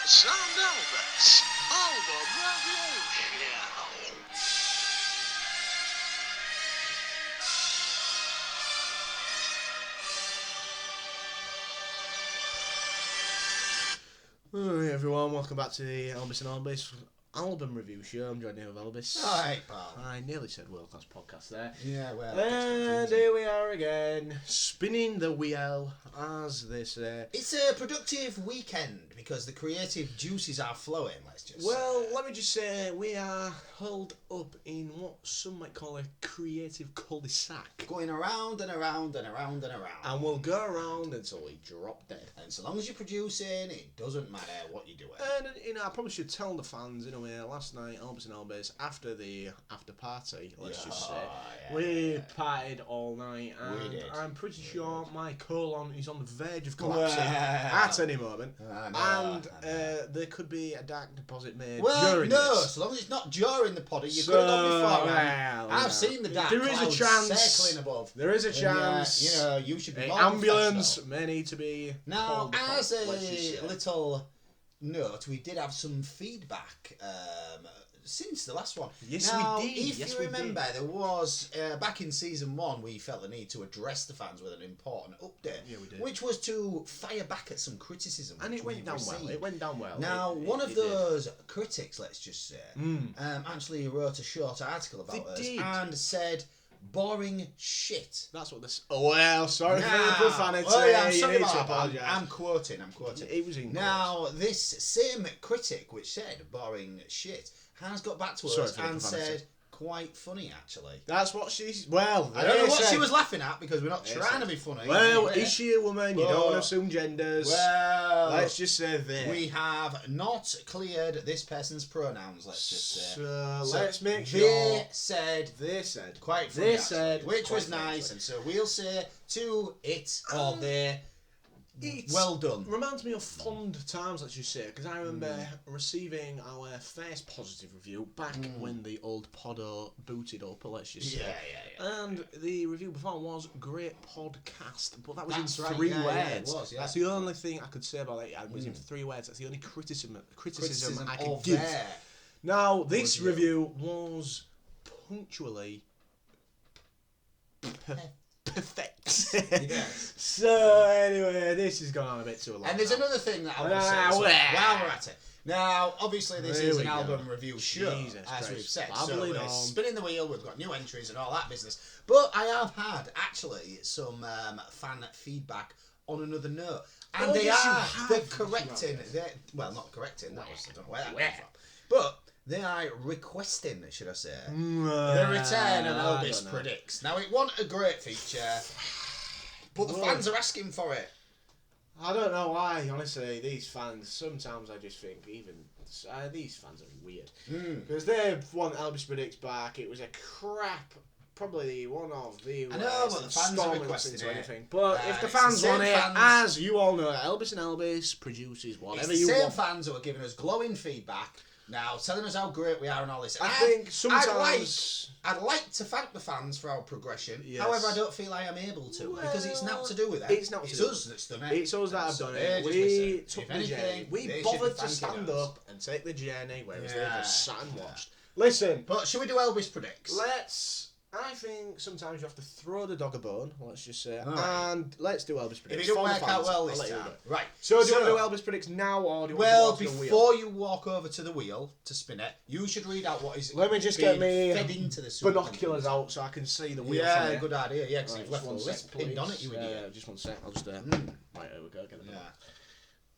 Elbis and Elbis Album Review Show. Hey everyone, welcome back to the Elbis and Elbis album review show. I'm joined here with Elbis. Alright, pal. I nearly said world class podcast there. Yeah, well. And here we are again, spinning the wheel, as they say. It's a productive weekend because the creative juices are flowing, let's just Well, say. let me just say, we are held up in what some might call a creative cul-de-sac. Going around and around and around and around. And we'll go around until we drop dead. And so long as you're producing, it doesn't matter what you're doing. And, I probably should tell the fans, in a way, last night, Elbis and Elbis, after the after party, let's just say, we partied all night, and I'm pretty sure my colon is on the verge of collapsing at any moment. There could be a dark deposit made during this. So long as it's not during the poddy, you could have done before. I've seen the dark clouds circling above. There is a chance. You should be more ambulance may need to be now, as a little note, we did have some feedback since the last one. Yes, now, we did. If you remember, there was back in season 1, we felt the need to address the fans with an important update, which was to fire back at some criticism, and it went down well. It went down well. Now, one of those critics, let's just say, actually wrote a short article about us and said, "Boring shit." That's what this. Oh well, sorry for the profanity. I'm sorry you need about to that. apologise. I'm quoting. It was in now, this same critic, which said "boring shit," has got back to us and said, "Quite funny, actually." That's what she's. Well, I don't know what she was laughing at because we're not trying to be funny. Well, is she a woman? You don't want to assume genders. Well, let's just say this. We have not cleared this person's pronouns. Let's just say. So let's make sure. They said. Quite funny. They said. Which was nice, and so we'll say to it or they. Well done. Reminds me of fond times, let's just say, because I remember receiving our first positive review back when the old Poddo booted up, let's just say. And the review before was great podcast, but that was in 3 words. It was, That's the only thing I could say about it. It was in 3 words. That's the only criticism I could give. Now, this review was punctually perfect. Yes. So anyway, this has gone on a bit too long. And there's another thing that I want to say while we're at it. Now, obviously, this is an album review show, as we've said. So we're spinning the wheel. We've got new entries and all that business. But I have had actually some fan feedback on another note, and they're correcting. Well, not correcting. That was, I don't know where that came from, but. They are requesting, should I say, the return of Elbis Predicts. Now, it wasn't a great feature, but the fans are asking for it. I don't know why, honestly, these fans, sometimes I just think even, these fans are weird. Because they want Elbis Predicts back, it was a crap, probably one of the worst. I know, but the fans are requesting anything. But if the fans want it, as you all know, Elbis and Elbis produces whatever you want. It's the same fans who are giving us glowing feedback. Now, telling us how great we are and all this. I think sometimes I'd like to thank the fans for our progression. Yes. However, I don't feel I am able to because it's not to do with them. It's us that's done it. It's us that have done it. We took the journey. We bothered to stand up and take the journey, whereas they just sat and watched. Listen, but should we do Elbis Predicts? I think sometimes you have to throw the dog a bone, let's just say, and let's do Elbis Predicts. If it don't work out well this time. Right. So do you want to do Elbis Predicts now, or do you want to walk to the wheel? Before you walk over to the wheel to spin it, you should read out what is Let me just get me fed into the binoculars out so I can see the wheel. Yeah, good idea. Yeah, because you've left the list pinned on it, you idiot. Just one sec, I'll just... Right, here we go, get it.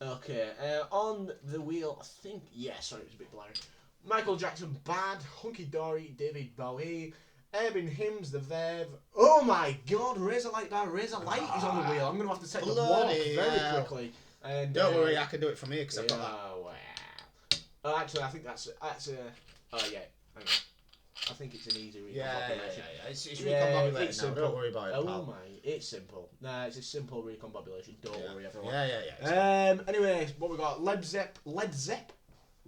Okay, on the wheel, I think... Yeah, sorry, it was a bit blurry. Michael Jackson, Bad, Hunky Dory, David Bowie... Urban Hymns, The Verve. Oh my God, Razor Light is on the wheel. I'm going to have to take the walk very quickly. And don't worry, I can do it from here because I've got that. Oh, actually, I think that's a... Oh, yeah. Hang on. I think it's an easy recombobulation. Yeah. It's recombobulated now. Don't worry about it, pal. Oh my, it's simple. Nah, it's a simple recombobulation. Don't worry, everyone. Yeah. Anyway, what we got? Led Zeppelin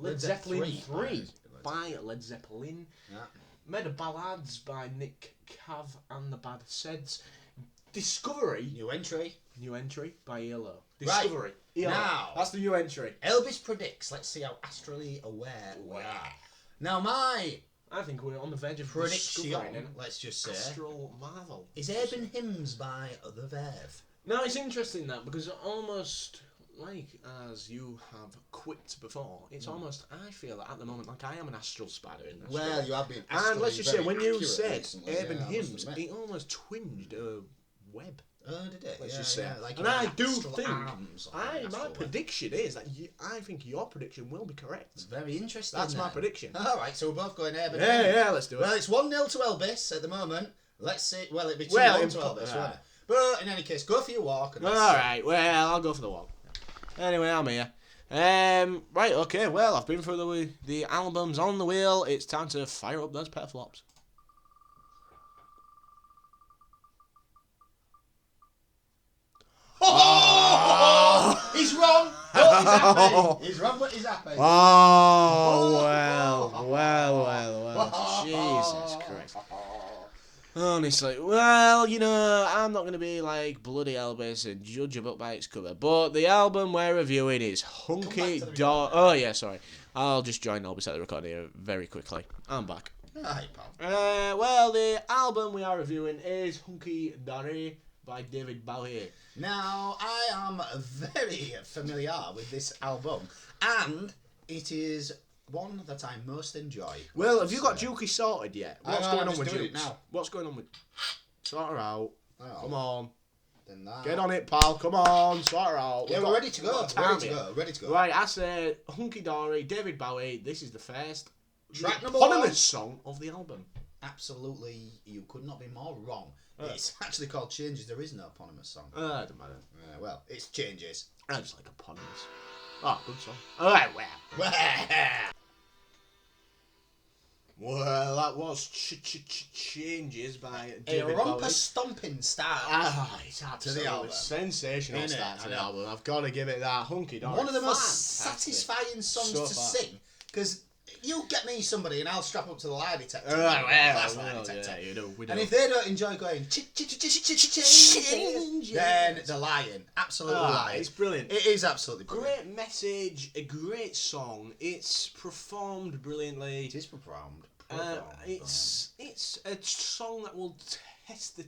3 by Led Zeppelin. Yeah. Meta Ballads by Nick Cav and the Bad Seds. Discovery. New entry. New entry by ELO. Discovery. Right. ELO. Now, that's the new entry. Elbis predicts. Let's see how astrally aware we are. Now, I think we're on the verge of prediction, let's just say, astral marvel. Is Urban Hymns by The Verve. Now, it's interesting that because almost like as you have quipped before, it's almost, I feel that at the moment like I am an astral spider in this. Well, you have been. And let's just say, when you said recently, Urban Hymns, it almost twinged a web. Oh, did it? Let's just say. Like and I do think, my web. prediction is that I think your prediction will be correct. It's very interesting. That's my prediction. Alright, so we're both going Urban Hymns. Yeah, let's do it. Well, it's 1-0 to Elbis at the moment. Let's see. Well, it'd be 2-1 to Elbis, wouldn't it? But in any case, go for your walk. Alright, well, I'll go for the walk. Anyway, I'm here. Right, okay, well, I've been through the albums on the wheel. It's time to fire up those pair flops. Oh! He's wrong! But he's happy. He's wrong, but he's happy. Oh, well. Jesus Christ. Honestly, well, you know, I'm not going to be like bloody Elbis and judge a book by its cover, but the album we're reviewing is Hunky Dory. Oh, yeah, sorry. I'll just join Elbis at the record here very quickly. I'm back. Hi, pal. Well, the album we are reviewing is Hunky Dory by David Bowie. Now, I am very familiar with this album, and it is one that I most enjoy. Well, have you got Dukey sorted yet? What's going on with Dukes? Now. What's going on with... Sort her out. Oh. Come on. Then that. Get on it, pal. Come on. Sort her out. Yeah, we're ready to go. Ready to go. Right, I said Hunky Dory, David Bowie. This is the first track number eponymous song of the album. Absolutely, you could not be more wrong. It's actually called Changes. There is no eponymous song. It doesn't matter. Well, it's Changes. I just like eponymous. Oh, good song. Alright, well. Well, that was Changes by David Bowie. A romper stomping start. It's absolutely sensational start to the album. I've got to give it that. Hunky Dory. One of the most satisfying songs to sing, because you get me somebody and I'll strap up to the lie detector. We do. And if they don't enjoy going changes, then they're lying. Absolutely lying. It's brilliant. It is absolutely brilliant. Great message, a great song. It's performed brilliantly. It is performed. It's a song that will test the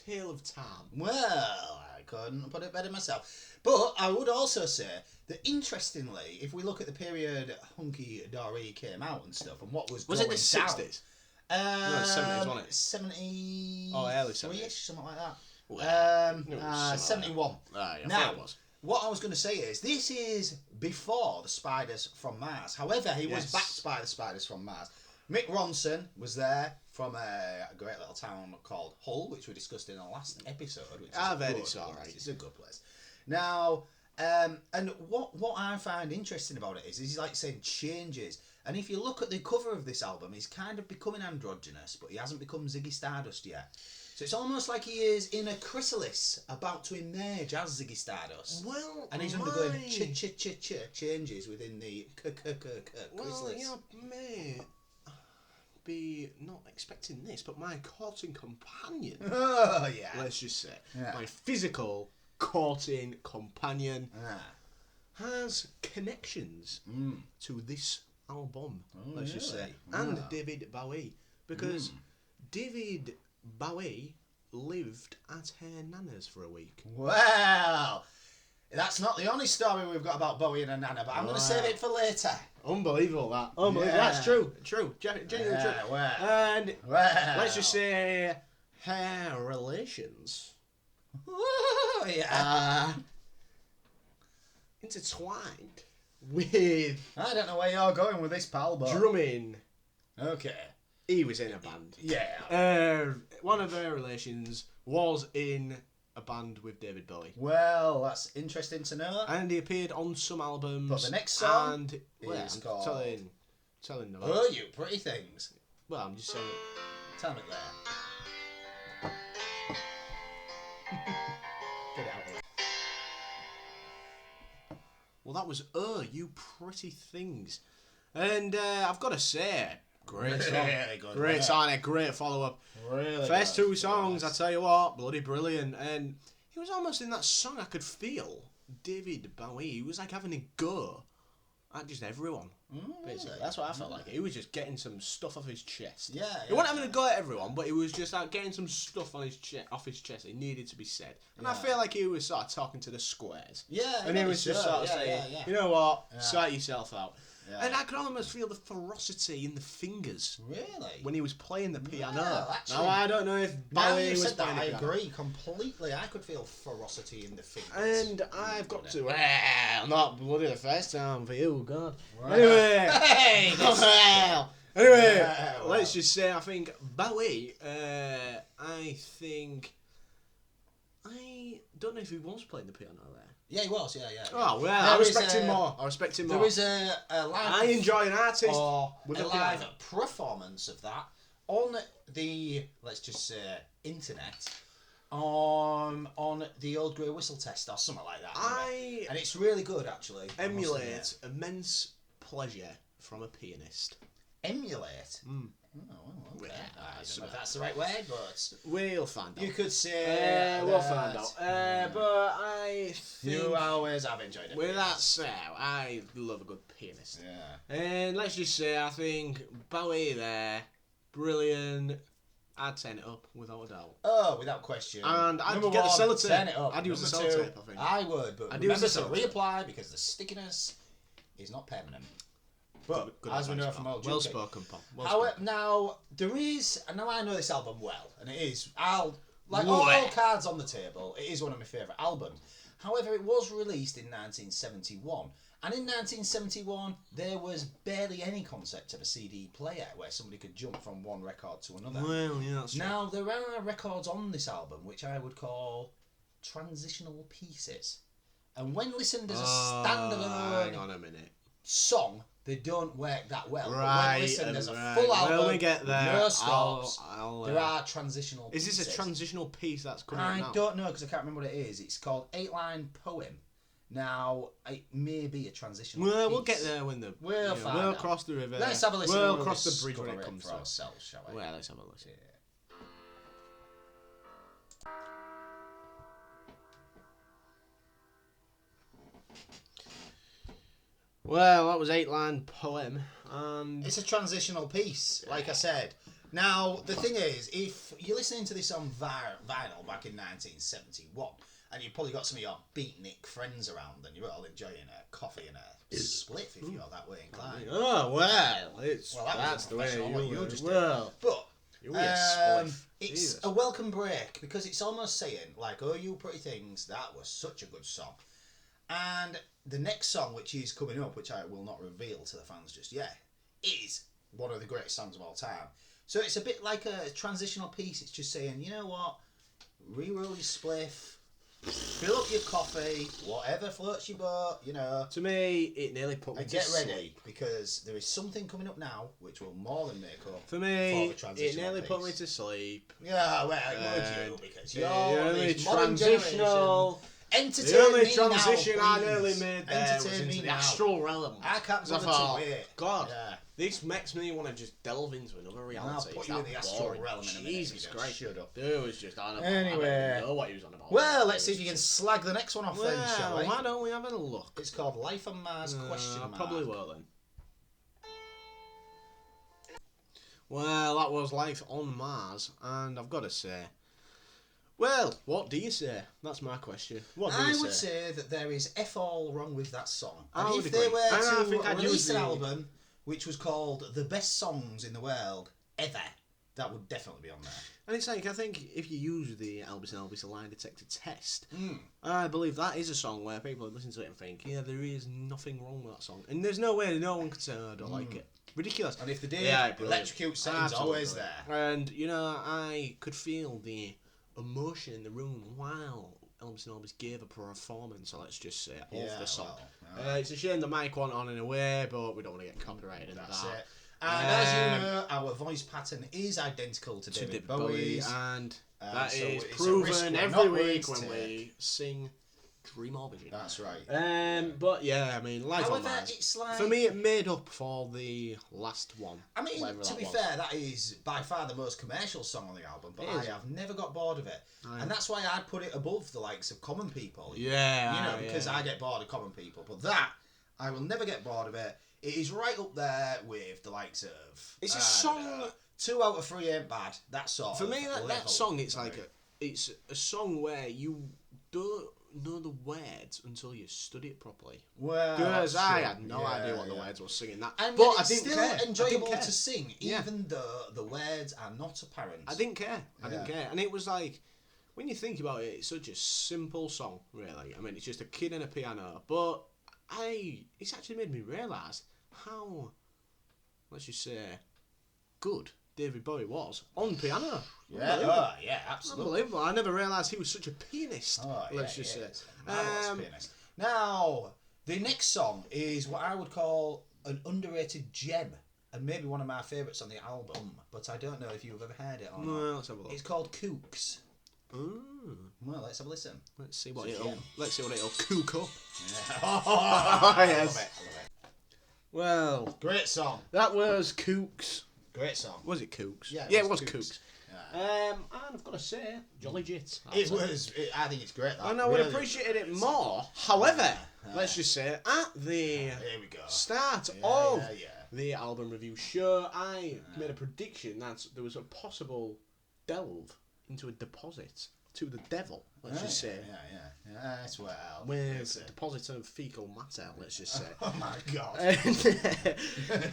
tale of time. Well, I couldn't put it better myself. But I would also say that, interestingly, if we look at the period Hunky Dory came out and stuff, and what was it the 60s? No, 70s, wasn't it? 70. Oh, early 70s. Something like that. Well, 71. Yeah, now, it was. What I was going to say is, this is before the Spiders from Mars. However, he was backed by the Spiders from Mars. Mick Ronson was there from a great little town called Hull, which we discussed in the last episode. I've heard it's alright. It's a good place. Now, and what I find interesting about it is he's like saying changes. And if you look at the cover of this album, he's kind of becoming androgynous, but he hasn't become Ziggy Stardust yet. So it's almost like he is in a chrysalis about to emerge as Ziggy Stardust. Well, and he's undergoing changes within the chrysalis. Well, you may be not expecting this, but my courting companion. Oh, yeah. Let's just say. Yeah. My physical courting companion has connections to this album, let's just say, and David Bowie, because David Bowie lived at her nana's for a week. Well, that's not the only story we've got about Bowie and her nana, but I'm going to save it for later. Unbelievable, that. Unbelievable. Yeah. That's true. Genuinely true. Well. And let's just say her relations intertwined with... I don't know where you're going with this, pal, but... drumming. Okay. He was in a band. Yeah. One of her relations was in a band with David Bowie. Well, that's interesting to know. And he appeared on some albums. But the next song and is called... Telling the Oh, You Pretty Things. Well, I'm just saying... Tell it there. Get it out there. Well, that was You Pretty Things. And I've got to say, great song. Really good. Great song, a great follow-up. Really First good. two songs, I tell you what, bloody brilliant. And He was almost in that song. I could feel David Bowie. He was like having a go at just everyone. Basically, that's what I felt like. He was just getting some stuff off his chest. Yeah. He wasn't having a go at everyone, but he was just like getting some stuff on his off his chest. It needed to be said, and I feel like he was sort of talking to the squares. Yeah. And he was just sort of saying, you know what, sort yourself out. Yeah. And I could almost feel the ferocity in the fingers. Really? When he was playing the piano. Well, actually, now, I don't know if Bowie was said playing that, the piano. I agree completely. I could feel ferocity in the fingers. And I've got to... Well, not bloody the first time for you, God. Right. Anyway. Hey! Anyway, let's just say, I think Bowie, I don't know if he was playing the piano there. Yeah, he was, yeah. Oh, well, I respect him more. There is a live... I enjoy an artist with a live performance of that on the, let's just say, internet, on the Old Grey Whistle Test or something like that. And it's really good, actually. Emulate immense pleasure from a pianist. Emulate? Oh, well, okay. I don't know if that's the right word, but... We'll find out. You could say... we'll find out. But I think... You always have enjoyed it. With that said, I love a good pianist. Yeah. And let's just say, I think Bowie there, brilliant. I'd turn it up, without a doubt. Oh, without question. And I'd get the sellotape. Turn it up. I'd use the sellotape, I think. I would, but remember to reapply because the stickiness is not permanent. But good as we know from old well spoken, Paul. Now there is. Now I know this album well, and it is. All cards on the table. It is one of my favourite albums. However, it was released in 1971, and in 1971 there was barely any concept of a CD player where somebody could jump from one record to another. Well, yeah, that's true. Now there are records on this album which I would call transitional pieces, and when listened as a standalone hang on a minute. song, they don't work that well. Right, but when listened as a full album, when we get there, no stops, I'll, there are transitional pieces. Is this a transitional piece that's coming out now? I don't know because I can't remember what it is. It's called 8-Line Poem. Now, it may be a transitional piece. We'll get there when the... We'll find out. We'll cross the river. Let's have a listen. We'll cross the bridge when it comes for to ourselves, shall we? Well, let's have a listen. Yeah. Well, that was 8-Line Poem, and... It's a transitional piece, like I said. Now, the thing is, if you're listening to this on vinyl back in 1971, and you've probably got some of your beatnik friends around, and you're all enjoying a coffee and a spliff if you're that way inclined. Oh, well, that's the way you just well, but it's Jesus. a welcome break, because it's almost saying, like, oh, you pretty things, that was such a good song. And the next song, which is coming up, which I will not reveal to the fans just yet, is one of the greatest songs of all time. So it's a bit like a transitional piece. It's just saying, you know what, re-roll your spliff, fill up your coffee, whatever floats your boat, you know. To me, it nearly put me and to get sleep. ready, because there is something coming up now which will more than make up for me. For the transitional it nearly piece. put me to sleep. Yeah, well, would you? Because you're the only this modern transitional. Entertain The only me transition now, I nearly made there was Entertain into me the now. astral realm. I can't bother thought, to wait. God, Yeah. this makes me want to just delve into another reality. And I'll put It's you in that the astral boring. realm in a minute. Jesus if you Christ. don't shut up. Dude was just on about. Anyway. I don't even know what he was on about. Well, let's see if you can slag the next one off then, shall we? Why don't we have a look? It's called Life on Mars, question I mark. probably will then. Well, that was Life on Mars, and I've got to say... Well, what do you say? That's my question. What do you say? I would say that there is F all wrong with that song. I And would if they agree. were And I think to I'd release use an the- album which was called The Best Songs in the World Ever, that would definitely be on there. And it's like, I think if you use the Elbis and Elbis lie detector test, I believe that is a song where people listen to it and think, yeah, there is nothing wrong with that song. And there's no way no one could say, oh, I don't like it. Ridiculous. And if they did, Yeah, brilliant. Electrocute Setting's always there. And, you know, I could feel the emotion in the room while Elbis and Elbis gave a performance, so let's just say, of the song. Well, It's a shame the mic wasn't on in a way, but we don't want to get copyrighted in that's that. it. And as you know, our voice pattern is identical to David Bowie's. And that so is it's a risk proven we're every not willing week to when take. we sing Dreamovision. That's right. But yeah, I mean, Lies on However, Mars. it's like... For me, it made up for the last one. I mean, to be fair, that is by far the most commercial song on the album, but I have never got bored of it. And that's why I'd put it above the likes of Common People. Yeah. You know, because I get bored of Common People. But that, I will never get bored of it. It is right up there with the likes of... It's a song... 2 out of 3 ain't bad. That sort For of me, that level. song, it's like it's a song where you don't know the words until you study it properly. Well, because I had no idea what the words were singing that, and but it's I didn't still care. enjoyable to sing, even though the words are not apparent. I didn't care. I didn't care, and it was like, when you think about it, it's such a simple song, really. I mean, it's just a kid and a piano, but it's actually made me realise how, let's just say, good David Bowie was on piano. Yeah, absolutely. Unbelievable. I never realised he was such a pianist. Let's just say. Pianist. Now, the next song is what I would call an underrated gem, and maybe one of my favourites on the album, but I don't know if you've ever heard it or not. No, let's have a look. It's called Kooks. Ooh. Well, let's have a listen. Let's see what it'll cook up. Yeah. I love it. Well, Great song. that was Kooks. Great song. Was it Kooks? Yeah, it was Kooks. Kooks. And I've got to say, jolly jit. It was. I think it's great. That. And I would have appreciated it more. However, let's just say, at the here we go. start of the album review show, I made a prediction that there was a possible delve into a deposit to the devil. Let's just say. Yeah. That's well. With a deposit of fecal matter. Let's just say. Oh my god.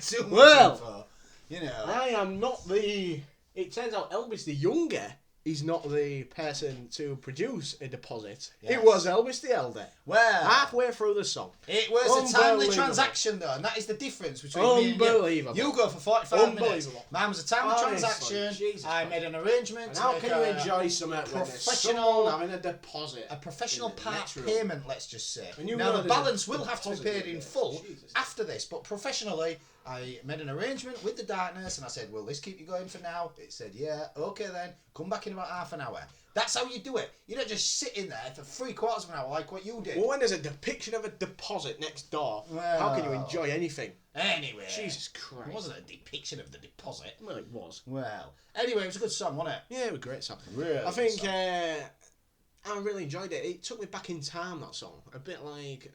Too much Well, you know. I am not the. It turns out Elbis the Younger is not the person to produce a deposit. Yes. It was Elbis the Elder. Well, halfway through the song. It was a timely transaction, though, and that is the difference between me and you. You go for 45 minutes. Mine was a timely transaction. Jesus I made an arrangement. And how can you enjoy something professional having a deposit? A professional part payment, let's just say. And now, the balance will have to be paid in full after this, but professionally, I made an arrangement with the darkness, and I said, will this keep you going for now? It said, yeah, okay then, come back in about half an hour. That's how you do it. You don't just sit in there for 3/4 of an hour like what you did. Well, when there's a depiction of a deposit next door, how can you enjoy anything? Anyway. Jesus Christ. It wasn't a depiction of the deposit. Well, it was. Well, anyway, it was a good song, wasn't it? Yeah, it was a great song. Really I think I really enjoyed it. It took me back in time, that song. A bit like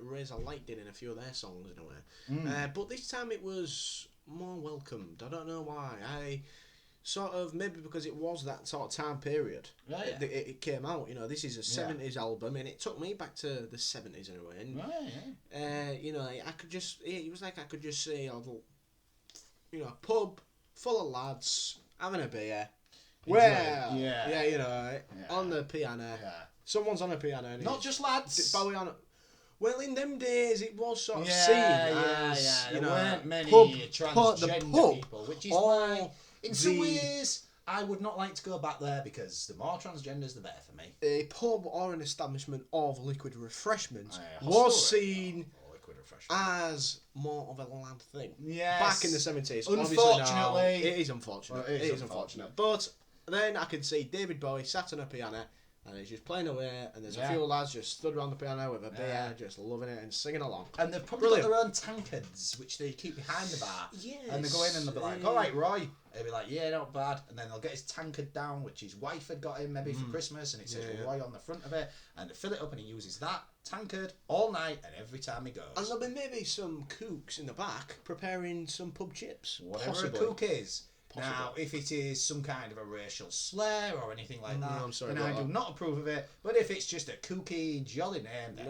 Razor Light did in a few of their songs, in a way. But this time it was more welcomed. I don't know why. I sort of, maybe because it was that sort of time period. It came out, you know, this is a 70s album, and it took me back to the 70s in a way. And, you know, I could just, it was like I could just see a little, you know, pub full of lads having a beer. Well, you know, on the piano. Someone's on a piano. And not just lads. Bowie on it. Well, in them days, it was sort of seen as, you there know, weren't many transgender people, which is why, in some ways, I would not like to go back there, because the more transgenders, the better for me. A pub or an establishment of liquid refreshment was seen as more of a lad thing. Yes. Back in the 70s. Unfortunately. It is unfortunate. It is unfortunate. But then I could see David Bowie sat on a piano, and he's just playing away, and there's a few lads just stood around the piano with a beer, just loving it and singing along. And they've probably got their own tankards, which they keep behind the bar. Yes. And they go in and they'll be like, all right, Roy. He'll be like, yeah, not bad. And then they'll get his tankard down, which his wife had got him maybe for Christmas, and it says Roy on the front of it. And they fill it up, and he uses that tankard all night and every time he goes. And there'll be maybe some kooks in the back preparing some pub chips. Whatever a kook is. Now, if it is some kind of a racial slur or anything like that, then I do not approve of it. But if it's just a kooky, jolly name, then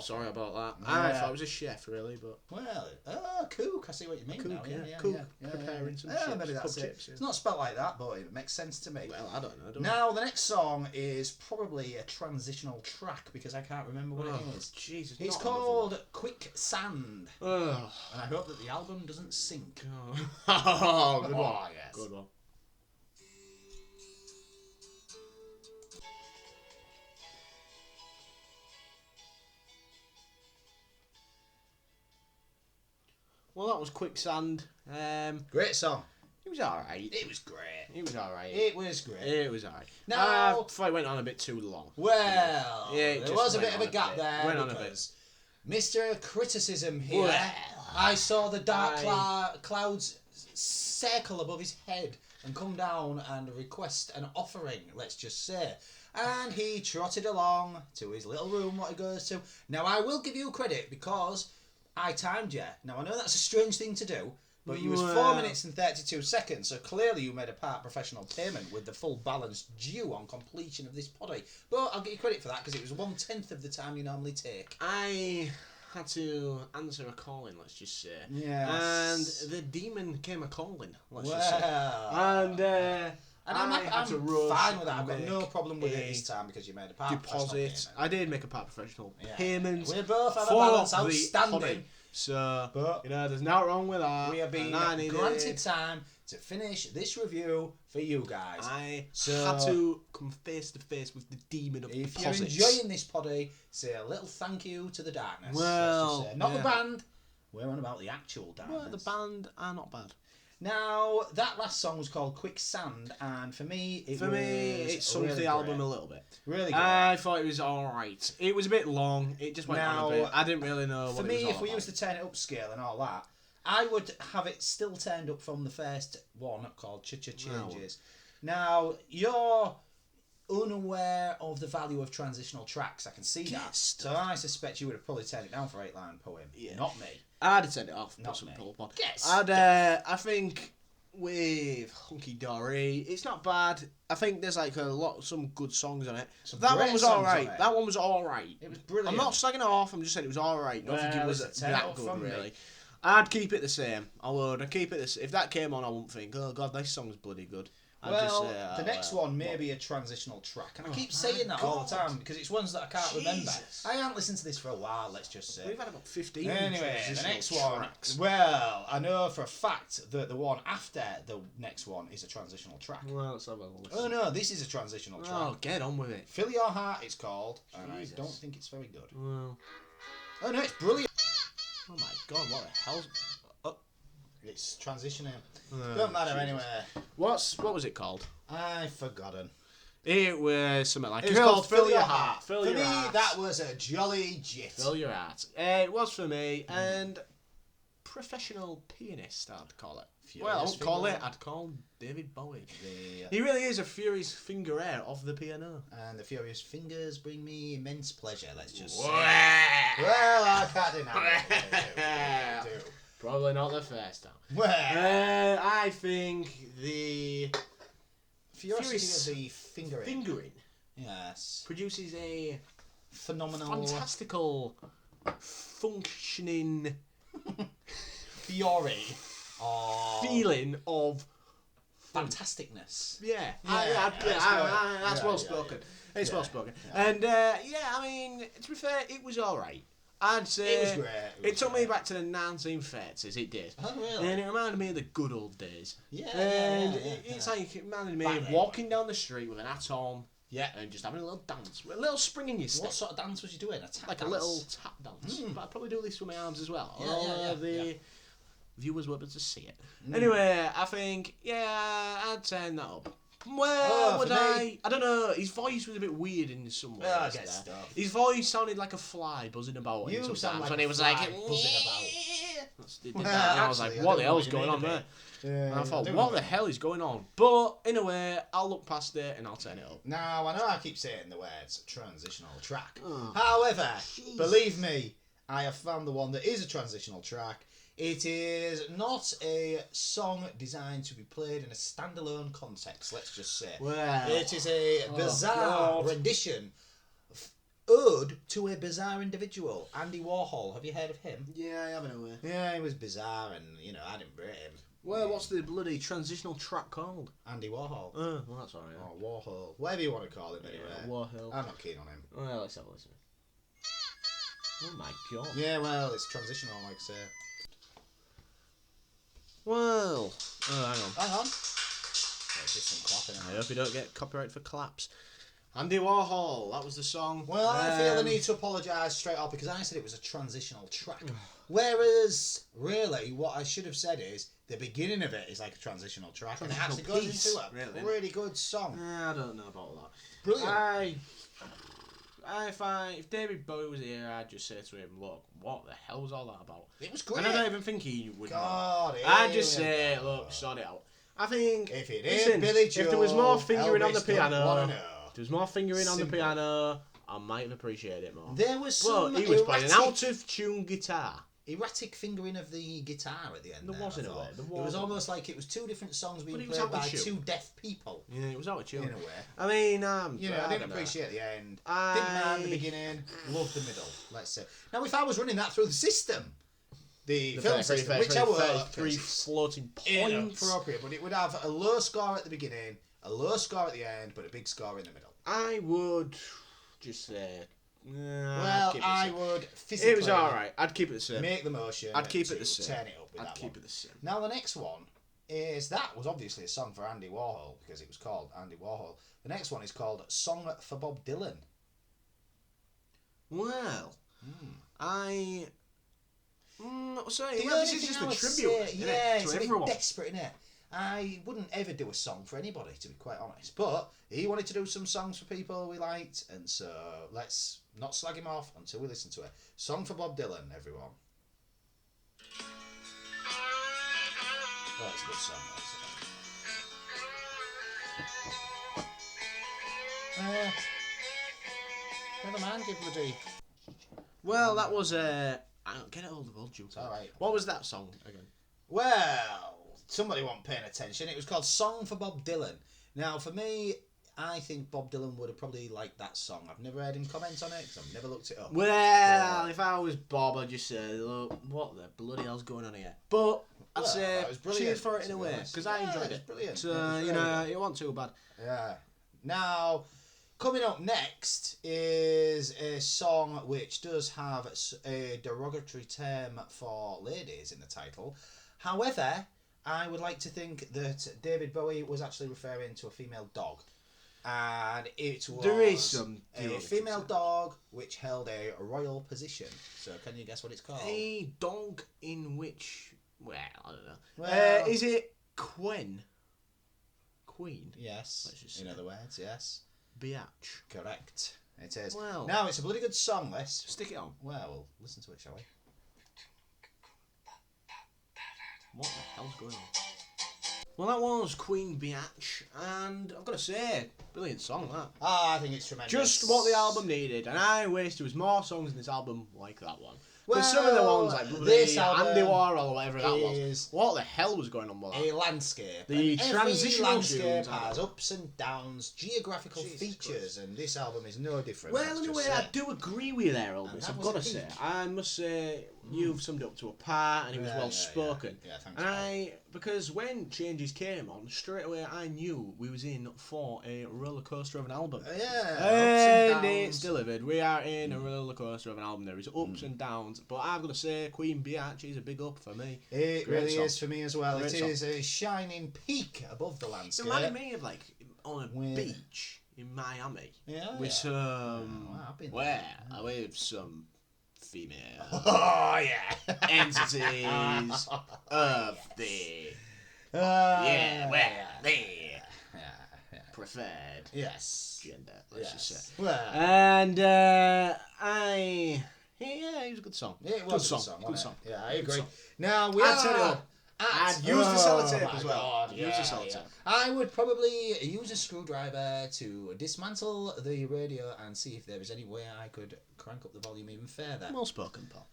sorry about that. I thought I was a chef, really, but... Well, kook, I see what you mean now. Kook, preparing some chips, maybe that's it. Chips, It's not spelt like that, but it makes sense to me. Well, I don't know. Now, the next song is probably a transitional track, because I can't remember what it is. Jesus, it's called Quicksand. And I hope that the album doesn't sink. Oh, good one. Yes. Good one. Well, that was Quicksand. Great song. It was alright. It was great. It was alright. It was great. It was alright. Now, before I went on a bit too long. Well, yeah, there was a bit of a gap there. Went on a bit. Mr. Criticism here. Well, I saw the dark clouds circle above his head and come down and request an offering, let's just say. And he trotted along to his little room, what he goes to. Now, I will give you credit because I timed you. Now, I know that's a strange thing to do, but you was 4 minutes and 32 seconds, so clearly you made a part professional payment with the full balance due on completion of this poddy. But I'll give you credit for that because it was 1/10 of the time you normally take. I had to answer a calling, let's just say. Yes. And the demon came a calling, let's just say. And I'm fine with that. I've got no problem with it this time because you made a part deposit. I did make a part professional payment. We both have a balance outstanding. So, but, there's nothing wrong with that. We have been granted time to finish this review for you guys. I had to come face to face with the demon of deposits. If you're enjoying this poddy, say a little thank you to the darkness. Well, not the band. We're on about the actual darkness. Well, the band are not bad. Now, that last song was called Quicksand, and for me, it sums really the album a little bit. Really good. I thought it was alright. It was a bit long. It just went on a bit. I didn't really know what for it me, was all if we about. used to turn it up scale and all that, I would have it still turned up from the first one called Cha-Cha Changes. Now, you're unaware of the value of transitional tracks. I can see that. So I suspect you would have probably turned it down for 8-line poem. Yeah. Not me. I'd have turned it off. Not me. I think with Hunky Dory, it's not bad. I think there's like some good songs on it. That one was alright. That one was alright. It was brilliant. I'm not slagging it off. I'm just saying it was alright. Not think it was that good, really. I'd keep it the same. I would. I'd keep it the same. If that came on, I wouldn't think, oh god, this song's bloody good. The next one may be a transitional track, and I keep saying that all the time because it's ones that I can't remember. I haven't listened to this for a while, let's just say. We've had about 15 Anyway, the next one. tracks. Well, I know for a fact that the one after the next one is a transitional track. Well, let's have a listen. Oh no, this is a transitional track. Oh, get on with it. Fill Your Heart, it's called, and I don't think it's very good. Well. Oh no, it's brilliant. Oh my god, what the hell's... It's transitioning. Don't matter anyway. What was it called? I've forgotten. It was something like... It was called Fill Your Heart. For me, that was a jolly jit. Fill Your Heart. It was for me, and professional pianist, I'd call it. Well, I won't call it. I'd call David Bowie. He really is a furious finger of the piano. And the furious fingers bring me immense pleasure, let's just say. Well, I can't deny it. Probably not the first time. Well, I think the furious of the fingering. Yes. Produces a phenomenal, fantastical, functioning fury feeling of fantasticness. Yeah. That's well spoken. It's well spoken. Yeah. And I mean, to be fair, it was alright. I'd say it was great. It took me back to the 1930s. It did. Oh, really? And it reminded me of the good old days. Yeah. And it's like it reminded me of walking down the street with an hat on. Yeah. And just having a little dance, a little spring in your step. What sort of dance was you doing? A little tap dance. But I'd probably do this with my arms as well. The viewers were able to see it. Anyway, I think I'd turn that up. Well, would I? I don't know. His voice was a bit weird in some ways. I get stuff. His voice sounded like a fly buzzing about. You sound like when he was like buzzing about. And I was like, what the hell's going on there? And I thought, what the hell is going on? But in a way, I'll look past it and I'll turn it up. Now, I know I keep saying the words transitional track. However, believe me, I have found the one that is a transitional track. It is not a song designed to be played in a standalone context, let's just say. Wow. It is a bizarre rendition, ode to a bizarre individual, Andy Warhol. Have you heard of him? Yeah, I have in a way. Yeah, he was bizarre and, I didn't rate him. Well, what's the bloody transitional track called? Andy Warhol. Oh, well, that's alright. Or Warhol. Whatever you want to call him, anyway. Warhol. I'm not keen on him. Well, let's have a listen. Oh my god. Yeah, well, it's transitional, like I say. Well, hang on. There's just some clapping. I hope you don't get copyright for claps. Andy Warhol, that was the song. Well, I feel the need to apologise straight off because I said it was a transitional track. Whereas, really, what I should have said is the beginning of it is like a transitional track, and it actually goes into a really good song. I don't know about that. Brilliant. If David Bowie was here, I'd just say to him, look, what the hell was all that about? It was great. And I don't even think he would know. God, I'd just say, look, sort it out. I think, if it is Billy Joel, if there was more fingering Elvis on the piano, if there was more fingering on the piano, I might have appreciated it more. There was some he was playing an out-of-tune guitar. Erratic fingering of the guitar at the end. There was in a way. It was almost like it was two different songs being played by two deaf people. Yeah, it was out of tune. In a way. I mean, I didn't appreciate the end. Didn't mind the beginning. Loved the middle. Let's say. Now, if I was running that through the system, the film system, which I were 3 floating points, inappropriate, but it would have a low score at the beginning, a low score at the end, but a big score in the middle. I would just say. Well, I would physically. It was alright. I'd keep it the same. Make the motion. I'd keep it the same. Turn it up with I'd that keep one. it the same. Now the next one is that was obviously a song for Andy Warhol because it was called Andy Warhol. The next one is called Song for Bob Dylan. Well, I. Sorry, The well, only this is thing just I a would tribute. say, yeah, it's to a bit everyone. desperate, innit? I wouldn't ever do a song for anybody, to be quite honest. But he wanted to do some songs for people we liked, and so let's not slag him off until we listen to it. Song for Bob Dylan, everyone. Oh, it's a good song. Never mind, give bloody. Well, that was I don't get it all the old Duke. Alright. What was that song again? Well, somebody wasn't paying attention. It was called Song for Bob Dylan. Now, for me, I think Bob Dylan would have probably liked that song. I've never heard him comment on it because I've never looked it up. Well, if I was Bob, I'd just say, look, what the bloody hell's going on here? But I'd say cheers for it in a way because I enjoyed it. Brilliant. So, it wasn't too bad. Yeah. Now, coming up next is a song which does have a derogatory term for ladies in the title. However, I would like to think that David Bowie was actually referring to a female dog. And it was there is some a female dog which held a royal position. So can you guess what it's called? A dog in which... Well, I don't know. Well, is it Queen? Yes. Let's just in say. other words, yes. Biatch. Correct. It is. Well, now, it's a bloody good song, this. Stick it on. Well, we'll listen to it, shall we? What the hell's going on? Well, that was Queen Biatch, and I've got to say, brilliant song, that. Ah, I think it's tremendous. Just what the album needed, and I wish there was more songs in this album like that one. Because some of the ones, like this Andy Warhol or whatever that is was, what the hell was going on with that? a landscape. The And transitional every landscape tunes, has ups and downs, geographical features, and this album is no different. Well, in a way, I do agree with you there, Elbis. I've got to say. I must say, you've summed it up to a par, and it was well spoken. Yeah, thanks. And because when Changes came on, straight away I knew we was in for a roller coaster of an album. And it's delivered. We are in a roller coaster of an album. There is ups and downs, but I've got to say, Queen Biatch is a big up for me. It Great really song. is for me as well. Great It song. is a shining peak above the landscape. It reminded me of like on a beach in Miami with some with some female entities of the preferred gender. Let's just say. Well, And it was a good song. it was good a song. good Good song. song. Yeah, I agree. song. Now we I'd turn it are. up. I'd use the sellotape as well. Use the sellotape. I would probably use a screwdriver to dismantle the radio and see if there is any way I could crank up the volume even further. Well spoken, Paul.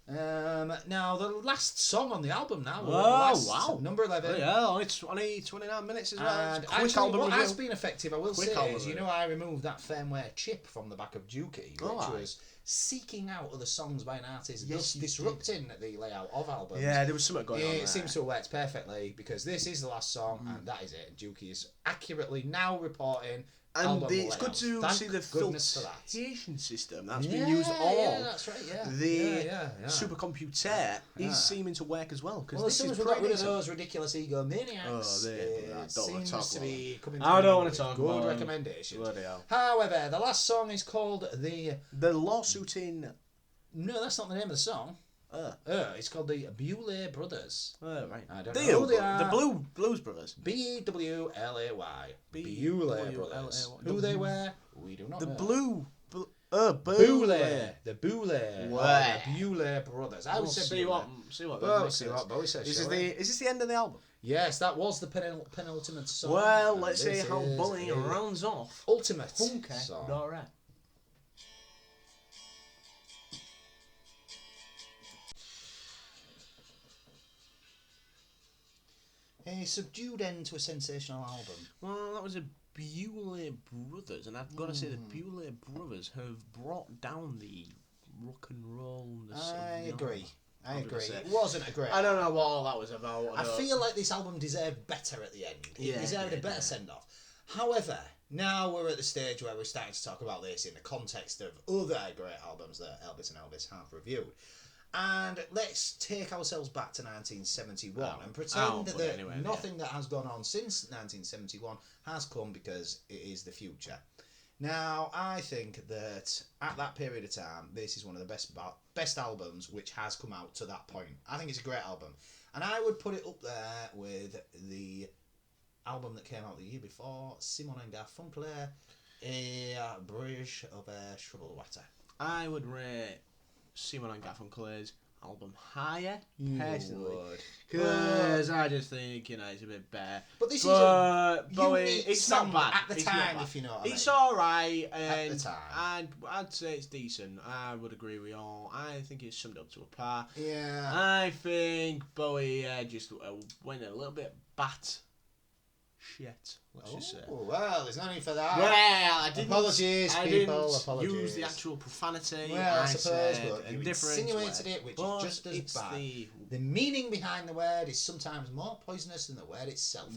Now the last song on the album now. Wow. Number 11. Oh, yeah, only 29 minutes as well. And Quick actually, album what review. has been effective, I will Quick say, album is review. I removed that firmware chip from the back of Dookie, which was seeking out other songs by an artist, thus disrupting the layout of albums. Yeah, there was something going on there. It seems to have worked perfectly because this is the last song and that is it. Dookie is accurately now reporting And it's good to see the filtration system that's been used on the supercomputer is seeming to work as well. Well, as soon as we got rid of those ridiculous egomaniacs, it seems to be coming through. I don't want to talk good about recommendations. Bloody hell. However, the last song is called The Lawsuiting... No, that's not the name of the song. It's called the Bowie Brothers. Right. I don't know who they are. The Blues Brothers. Bewlay. Bowie Brothers. Who they were, we do not know. Bowie. The Bowie Brothers. I would say see what Bowie says. Is this the end of the album? Yes, that was the penultimate song. Well, let's see how Bowie rounds off. Ultimate Hunky Dory. A subdued end to a sensational album. Well, that was a Bowie Brothers, and I've got to say the Bowie Brothers have brought down the rock and roll. I agree. It wasn't a great. I don't know what all that was about. I feel like this album deserved better at the end. It deserved a better send-off. However, now we're at the stage where we're starting to talk about this in the context of other great albums that Elbis and Elbis have reviewed. And let's take ourselves back to 1971 and pretend that nothing that has gone on since 1971 has come, because it is the future. Now, I think that at that period of time, this is one of the best albums which has come out to that point. I think it's a great album. And I would put it up there with the album that came out the year before, Simon and Garfunkel, A Bridge Over Troubled Water. I would rate Simon and Garfunkel's album higher, personally, because I just think it's a bit better. But this is Bowie, it's not bad at the time, if you know what I mean. It's alright, and at the time. I'd say it's decent. I would agree with you all. I think it's summed up to a par. Yeah. I think Bowie just went a little bit bat shit. Let's just say. Well, there's no need for that. Well, I didn't. Apologies, people. Use the actual profanity. Well, I suppose, but you insinuated it, which is just as bad. The meaning behind the word is sometimes more poisonous than the word itself.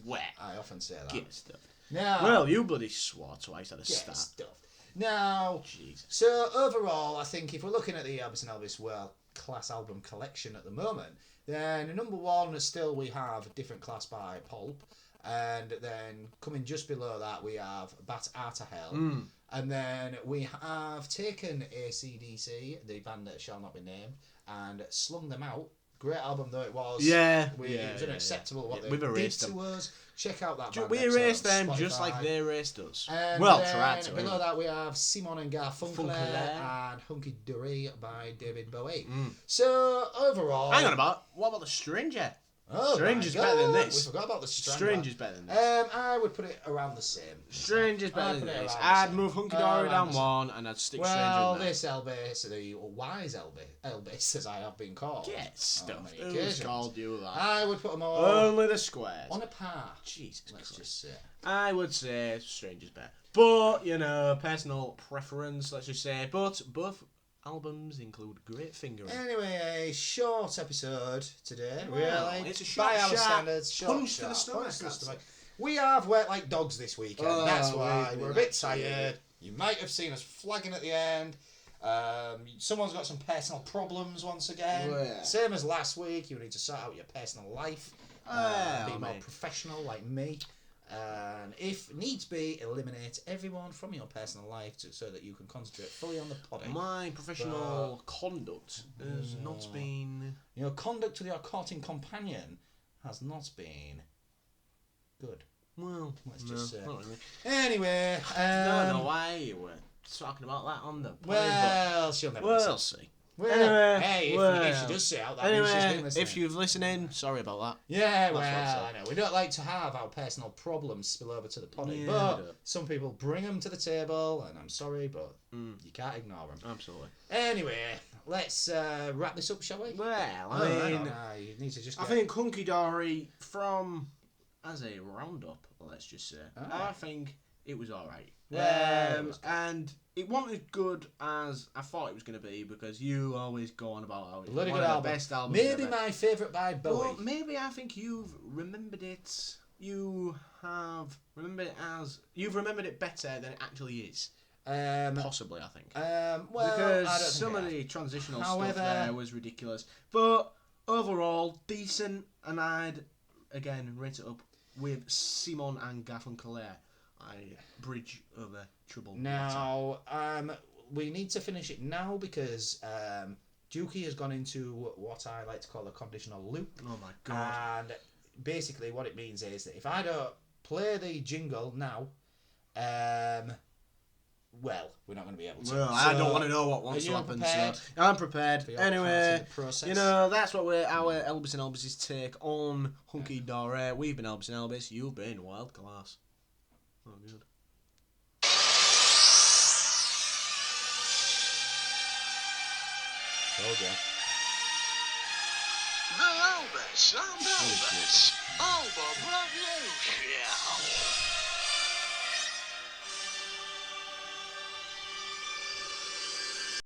I often say that. Get stuff. Now, well, you bloody swore twice at the start. Stuff. Now, Jesus. So overall, I think if we're looking at the Elbis and Elbis World Class Album Collection at the moment, then number one, still we have Different Class by Pulp. And then coming just below that, we have Bat Out of Hell. And then we have taken AC/DC, the band that shall not be named, and slung them out. Great album though it was. It was unacceptable what they did to us. Check out that band. We erased them just like they erased us. And tried to. Below that we have Simon and Garfunkel and Hunky Dory by David Bowie. So overall... Hang on what about The Stranger? Oh, Stranger's better than this. We forgot about the Stranger's better than this. I would put it around the same. Stranger's better than this. I'd move Hunky Dory down one, and I'd stick Stranger in there. This Elbis, the wise Elbis, as I have been called. Get stuff. Who's called you that? I would put them all... Only the squares. On a par. Jesus Let's Christ. just say. I would say Stranger's better. But, personal preference, let's just say. But both albums include great fingering. Anyway, a short episode today. Really? It's a short, by our standards. Punch to the stomach. We have worked like dogs this weekend. That's why we're a bit tired. You might have seen us flagging at the end. Someone's got some personal problems once again. Same as last week. You need to sort out your personal life. Be more professional like me. And if needs be, eliminate everyone from your personal life so that you can concentrate fully on the potting. My professional conduct has not been... Your conduct with your courting companion has not been good. Well, let's just say. Not really. Anyway, I don't know why you were talking about that on the pod. Well, she'll never listen. We'll see. Hey, if she does say out, that means she's been listening. If you've listening, sorry about that. Yeah, I know. We don't like to have our personal problems spill over to the potty, but some people bring them to the table, and I'm sorry, but you can't ignore them. Absolutely. Anyway, let's wrap this up, shall we? Well, you need to just I think Hunky Dory, as a roundup, let's just say, I think it was alright. And it wasn't as good as I thought it was going to be, because you always go on about how it's one of the best albums Maybe my favourite by Bowie. But maybe I think you've remembered it. you have remembered it as you've remembered it better than it actually is. Possibly, I think. Well, because I don't some think of the transitional However, stuff there was ridiculous, but overall decent. And I'd again rate it up with Simon and Garfunkel. I bridge over trouble. Now, we need to finish it now because Dukey has gone into what I like to call a conditional loop. Oh my god! And basically, what it means is that if I don't play the jingle now, well, we're not going to be able to. Well, I don't want to know what wants to happen. So I'm prepared. Anyway, you know, that's what our Elbis and Elbis' take on Hunky Dory. We've been Elbis and Elbis. You've been Wild Class. Oh, good. Oh, yeah. The Elbis and Elbis.